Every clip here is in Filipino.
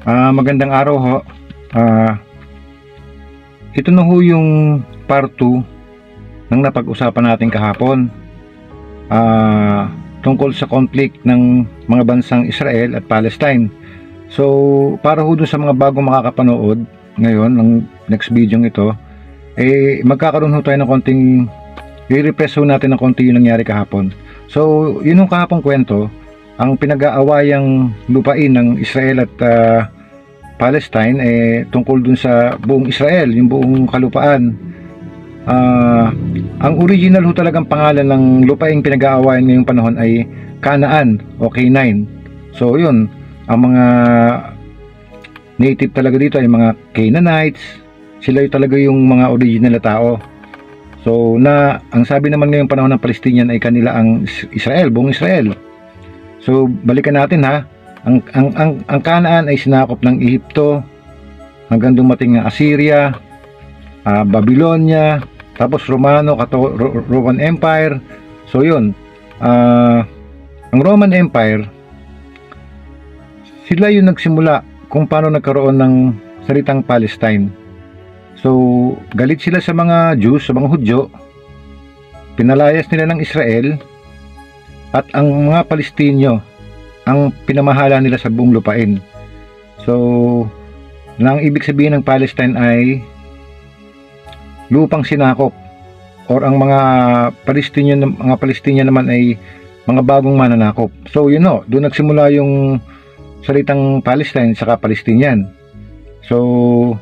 Magandang araw ho. Ah, Ito na ho yung part 2 ng napag-usapan natin kahapon. Tungkol sa conflict ng mga bansang Israel at Palestine. So, para ho dun sa mga bagong makakapanood ngayon ng next video ito, magkakaroon ho tayo ng konting, i-refresh ho natin ng konti yung nangyari kahapon. So, yun yung kahapong kwento, ang pinag-aawayang lupain ng Israel at Palestine tungkol dun sa buong Israel, yung buong kalupaan. Ang original ho talagang pangalan ng lupaing pinag-aawayan ngayong panahon ay Canaan o Canaan. So yun, ang mga native talaga dito ay mga Canaanites. Sila yung talaga yung mga original na tao. So ang sabi naman ngayong panahon ng Palestinian ay kanila ang Israel, buong Israel. So balikan natin ha. Ang Canaan ay sinakop ng Ehipto hanggang dumating ang Assyria, Babylonia, tapos Roman Empire. So yun, ang Roman Empire, sila yung nagsimula kung paano nagkaroon ng salitang Palestine. So galit sila sa mga Jews, sa mga Hudyo, pinalayas nila ng Israel, at ang mga Palestinyo ang pinamahala nila sa buong lupain. So ang ibig sabihin ng Palestine ay lupang sinakop, or ang mga Palestinyo naman ay mga bagong mananakop. So yun know, doon nagsimula yung salitang Palestine saka Palestinian. So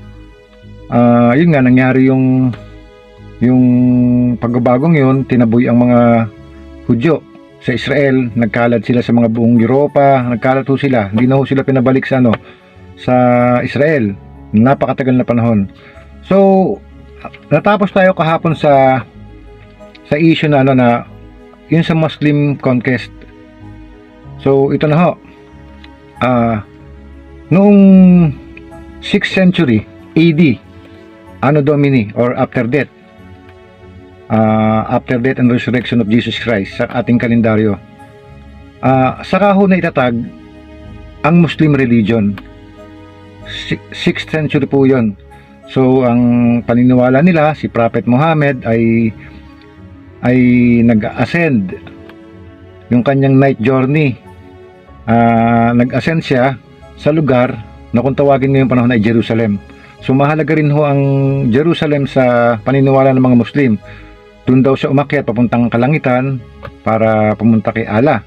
yun nga, nangyari yung pagbabagong yun, tinaboy ang mga Hudyo sa Israel, nagkalat sila sa mga buong Europa, nagkalat ho sila, hindi na ho sila pinabalik sa sa Israel, napakatagal na panahon. So natapos tayo kahapon sa issue na yun sa Muslim conquest. So ito na ho, noong 6th century AD, Anno Domini, or after death and resurrection of Jesus Christ sa ating kalendaryo, saka ho na itatag ang Muslim religion. 6th century po yun. So ang paniniwala nila, si Prophet Muhammad ay nag-ascend, yung kanyang night journey, nag-ascend siya sa lugar na kung tawagin ngayong panahon ay Jerusalem. So mahalaga rin ho ang Jerusalem sa paniniwala ng mga Muslim. Doon daw siya umakyat papuntang kalangitan para pumunta kay Allah,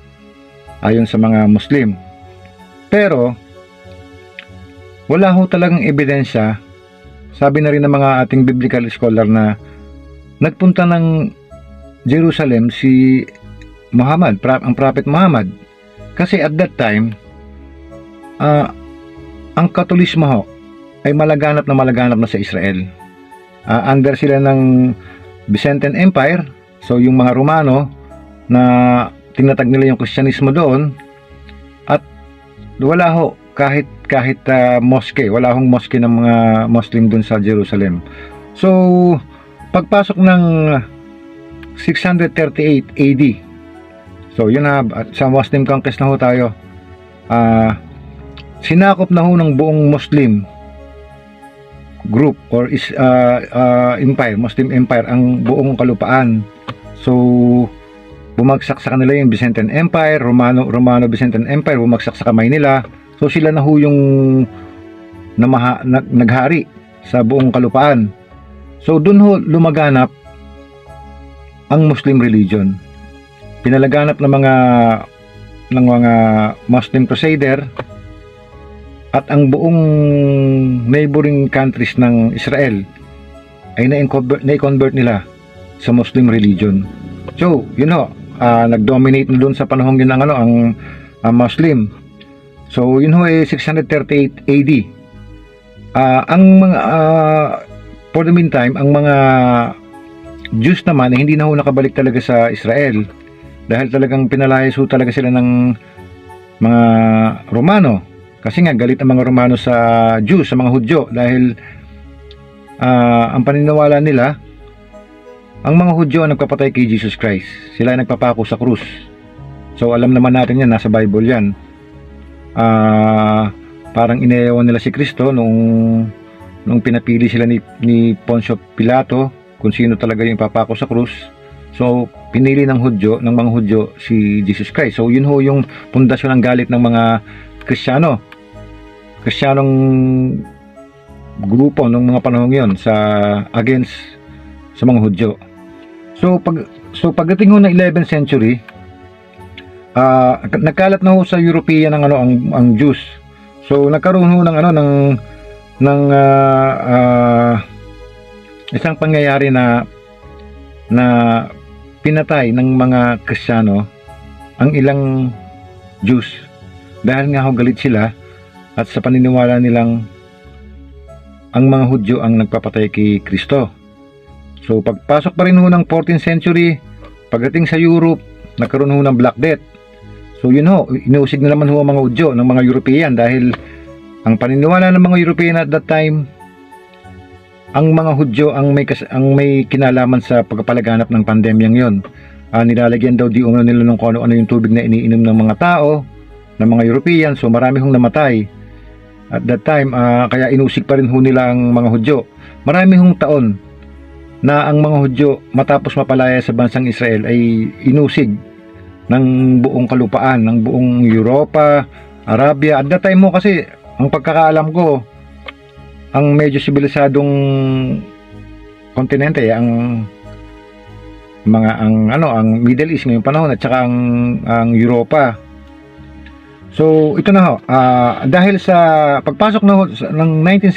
ayon sa mga Muslim. Pero wala ho talagang ebidensya. Sabi na rin ng mga ating biblical scholar na nagpunta ng Jerusalem si Muhammad, ang Prophet Muhammad. Kasi at that time, ang Katolismo ho ay malaganap na sa Israel. Under sila ng Byzantine Empire. So yung mga Romano na tinatag nila yung Kristyanismo doon, at wala ho kahit mosque, wala hong mosque ng mga Muslim doon sa Jerusalem. So pagpasok ng 638 AD, so yun na, sa Muslim conquest na ho tayo. Sinakop na ho ng buong Muslim group or empire, Muslim Empire, ang buong kalupaan. So bumagsak sa kanila yung Byzantine Empire, Romano-Byzantine Empire, bumagsak sa kamay nila. So sila na ho yung naghari sa buong kalupaan. So doon ho lumaganap ang Muslim religion. Pinalaganap ng mga Muslim Crusader, at ang buong neighboring countries ng Israel ay na-convert nila sa Muslim religion. So yun ho, nag-dominate na doon sa panahon yun ang Muslim. So yun ho ay 638 AD. Ang mga for the meantime, ang mga Jews naman ay hindi na ho nakabalik talaga sa Israel, dahil talagang pinalayas ho talaga sila ng mga Romano. Kasi nga galit ang mga Romano sa Jews, sa mga Hudyo, dahil ang paniniwala nila, ang mga Hudyo ang nagpapatay kay Jesus Christ. Sila ay nagpapako sa krus. So alam naman natin yan, nasa Bible yan. parang inayawan nila si Kristo nung pinapili sila ni Poncio Pilato kung sino talaga yung ipapako sa krus. So pinili ng mga Hudyo si Jesus Christ. So yun ho yung pundasyon ng galit ng mga Kristiyanong grupo ng mga panahong yon against sa mga Hudyo. So pagdating ho ng 11th century, nagkalat na ho sa European ang Jews. So nagkaroon ho ng isang pangyayari na pinatay ng mga Kristiyano ang ilang Jews dahil nga ho galit sila at sa paniniwala nilang ang mga Hudyo ang nagpapatay kay Kristo. So pagpasok pa rin ho ng 14th century, pagdating sa Europe, nagkaroon ho ng Black Death. So yun ho, inuusig na naman ho ang mga Hudyo ng mga European dahil ang paniniwala ng mga European at that time, ang mga Hudyo ang may kinalaman sa pagpapalaganap ng pandemyang yon. Nilalagyan daw di umano nila ng kung ano yung tubig na iniinom ng mga tao, ng mga European. So marami hong namatay at that time, kaya inusig pa rin ho nila ang mga Hudyo. Marami hong taon na ang mga Hudyo matapos mapalaya sa bansang Israel ay inusig ng buong kalupaan, ng buong Europa, Arabia. At that time mo kasi, ang pagkakaalam ko, ang medyo sibilisadong kontinente ang Middle East ngayong panahon at saka ang Europa. So ito na ho, dahil sa pagpasok na ho ng 19th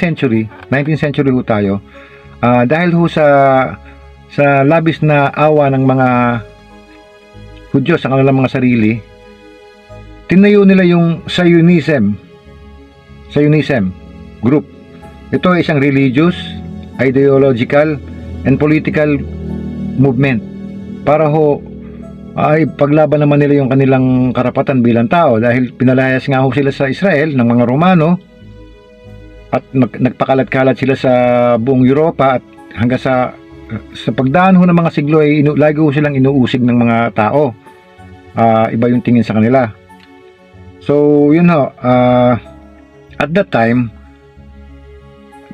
century ho tayo, dahil ho sa labis na awa ng mga Hudyo sa kanilang mga sarili, tinayo nila yung Zionism group. Ito ay isang religious, ideological, and political movement para ho ay paglaban naman nila yung kanilang karapatan bilang tao dahil pinalayas nga ho sila sa Israel ng mga Romano at nagpakalat-kalat sila sa buong Europa at hanggang sa pagdaan ho ng mga siglo ay lagi ho silang inuusig ng mga tao. Iba yung tingin sa kanila. So yun ho, at that time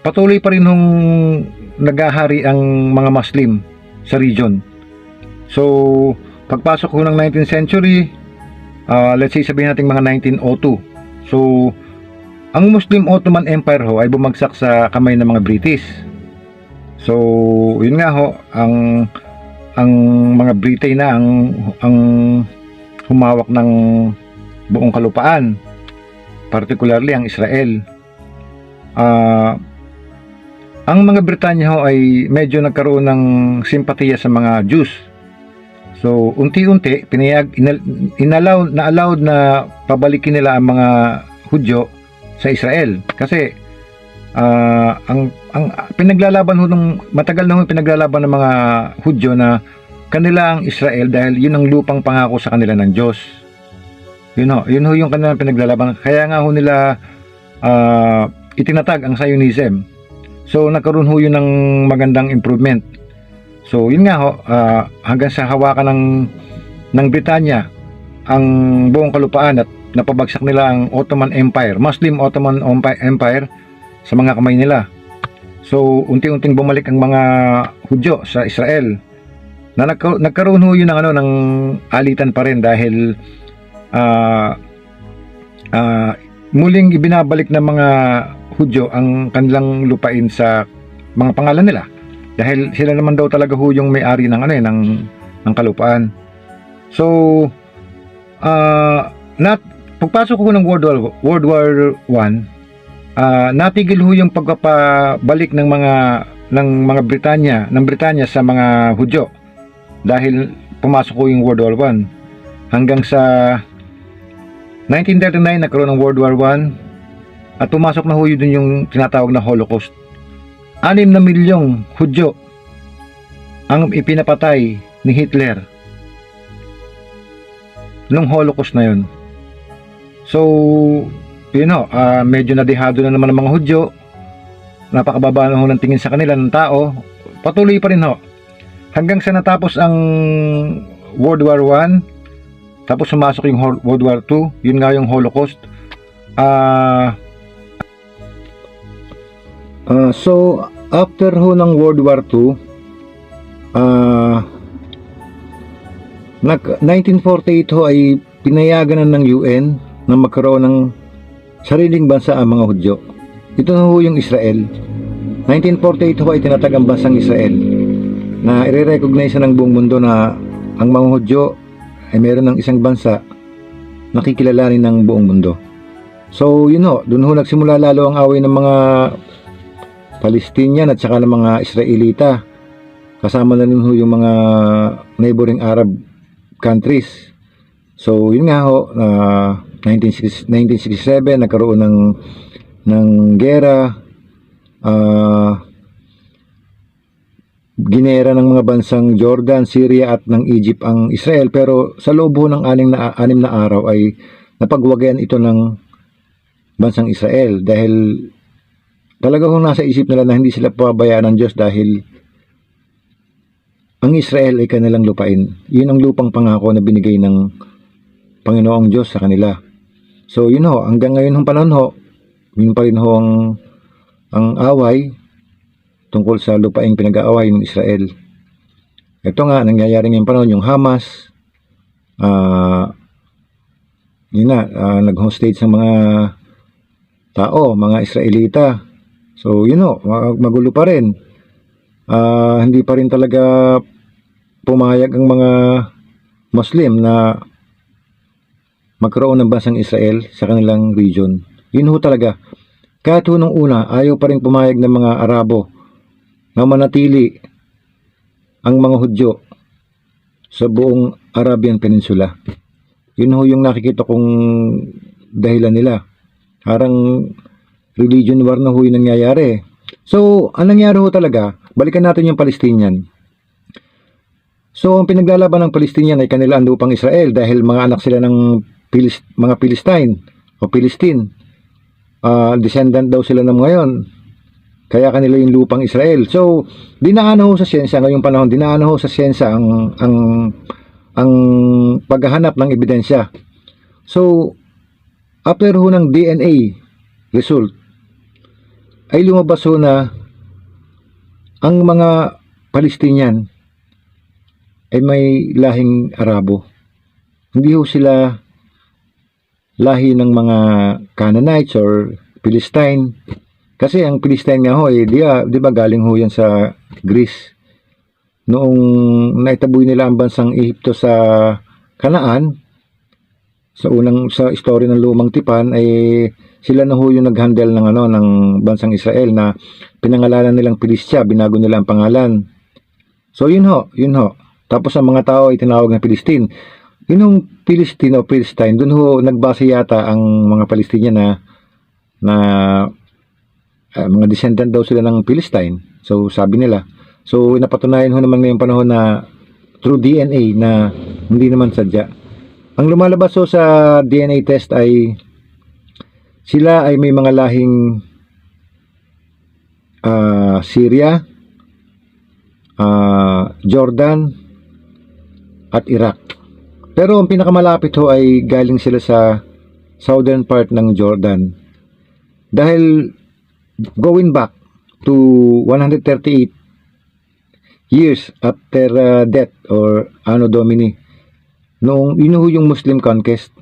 patuloy pa rin nung naghahari ang mga Muslim sa region. So pagpasok ko ng 19th century, let's say sabihin natin mga 1902. So ang Muslim Ottoman Empire ho ay bumagsak sa kamay ng mga British. So yun nga ho, ang mga Britain na ang humawak ng buong kalupaan, particularly ang Israel. Ang mga Britanya ho ay medyo nagkaroon ng simpatiya sa mga Jews. So unti-unti allowed na pabalikin nila ang mga Hudyo sa Israel kasi ang pinaglalaban ho matagal na ho pinaglalaban ng mga Hudyo na kanila ang Israel dahil yun ang lupang pangako sa kanila ng Diyos. Yun ho yung kanilang pinaglalaban. Kaya nga ho nila itinatag ang Zionism. So nagkaroon ho yun ng magandang improvement. So yun nga ho, hanggang sa hawakan ng Britanya ang buong kalupaan at napabagsak nila ang Ottoman Empire, Muslim Ottoman Empire sa mga kamay nila. So unti-unting bumalik ang mga Hudyo sa Israel. Na nagkaroon ho yun ng alitan pa rin dahil muling ibinabalik ng mga Hudyo ang kanilang lupain sa mga pangalan nila dahil sila naman daw talaga ho yung may-ari ng kalupaan. So pagpasok ko ng World War I, natigil ho yung pagpapabalik ng mga Britanya sa mga Hudyo dahil pumasok ko yung World War I. Hanggang sa 1939 nagkaroon ng World War I at pumasok na ho yun yung tinatawag na Holocaust. 6 na milyong Hudyo ang ipinapatay ni Hitler nung Holocaust na yun. So yun ho, medyo nadehado na naman ang mga Hudyo, napakababa na ho ng tingin sa kanila ng tao. Patuloy pa rin ho hanggang sa natapos ang World War I, tapos sumasok yung World War II, yun nga yung Holocaust. So, after ho ng World War II, 1948 ho ay pinayagan na ng UN na magkaroon ng sariling bansa ang mga Hudyo. Ito na ho yung Israel. 1948 ho ay tinatag ang bansang Israel na i-recognize ng buong mundo na ang mga Hudyo ay meron ng isang bansa na kikilalanin ng buong mundo. So, yun ho, doon ho nagsimula lalo ang away ng mga Palestinian at saka ng mga Israelita. Kasama na rin ho yung mga neighboring Arab countries. So, yun nga ho, 1967 nagkaroon ng gera, ginera ng mga bansang Jordan, Syria at ng Egypt ang Israel, pero sa loob ho ng anim na araw ay napagwagayan ito ng bansang Israel dahil talaga kung nasa isip nila na hindi sila pabayaan ng Diyos dahil ang Israel ay kanilang lupain. Yun ang lupang pangako na binigay ng Panginoong Diyos sa kanila. So yun ho, hanggang ngayon ng panahon ho, yun pa rin ho ang away tungkol sa lupaing pinag-aaway ng Israel. Ito nga, nangyayari ngayong panahon yung Hamas, nag-hostage ng mga tao, mga Israelita. So yun ho, magulo pa rin. Hindi pa rin talaga pumayag ang mga Muslim na magkaroon ng bansang Israel sa kanilang region. Yun ho talaga. Kahit ho nung una, ayaw pa rin pumayag ng mga Arabo na manatili ang mga Hudyo sa buong Arabian Peninsula. Yun ho yung nakikita kong dahilan nila. Parang religion war na ho yung nangyayari. So, ang nangyari ho talaga, balikan natin yung Palestinian. So, ang pinaglalaban ng Palestinian ay kanila ang lupang Israel dahil mga anak sila ng mga Palestine o Palestine. Descendant daw sila ng ngayon. Kaya kanila yung lupang Israel. So, dinaan ho sa siyensya ngayong panahon, dinaan ho sa siyensya ang paghahanap ng ebidensya. So, after ho ng DNA result, ay lumabas ho na ang mga Palestinian ay may lahing Arabo. Hindi ho sila lahi ng mga Canaanites or Philistine. Kasi ang Philistine nga ho, di ba galing ho yan sa Greece. Noong naitaboy nila ang bansang Ehipto sa Kanaan, sa story ng Lumang Tipan, ay sila na ho yung nag-handle ng bansang Israel na pinangalanan nilang Philistia, binago nila ang pangalan. So yun ho. Tapos ang mga tao ay tinawag na Philistine. Yun yung Philistine o Philistine, dun ho nagbase yata ang mga Palestinian na mga descendant daw sila ng Philistine. So sabi nila. So napatunayan ho naman ngayong panahon na through DNA na hindi naman sadya. Ang lumalabas ho sa DNA test ay sila ay may mga lahing Syria, Jordan at Iraq. Pero ang pinakamalapit ho ay galing sila sa southern part ng Jordan. Dahil going back to 138 years after death or Anno Domini, noong inuho yung Muslim conquest,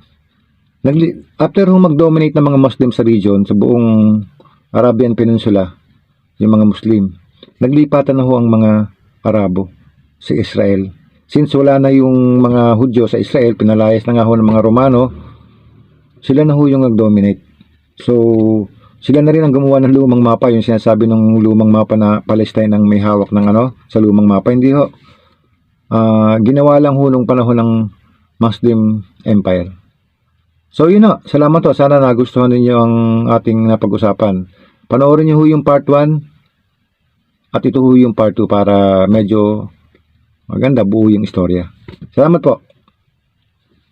after ho mag-dominate ng mga Muslim sa region, sa buong Arabian Peninsula, yung mga Muslim, naglipatan na ho ang mga Arabo sa Israel. Since wala na yung mga Hudyo sa Israel, pinalayas na nga ho ng mga Romano, sila na ho yung nag-dominate. So, sila na rin ang gumawa ng lumang mapa, yung sinasabi ng lumang mapa na Palestine ang may hawak ng sa lumang mapa. Hindi ho. Ginawa lang ho nung panahon ng Muslim Empire. So, yun ho. Salamat ho. Sana nagustuhan ninyo ang ating napag-usapan. Panoorin nyo ho yung part 1 at ito ho yung part 2 para medyo maganda buo yung istorya. Salamat po.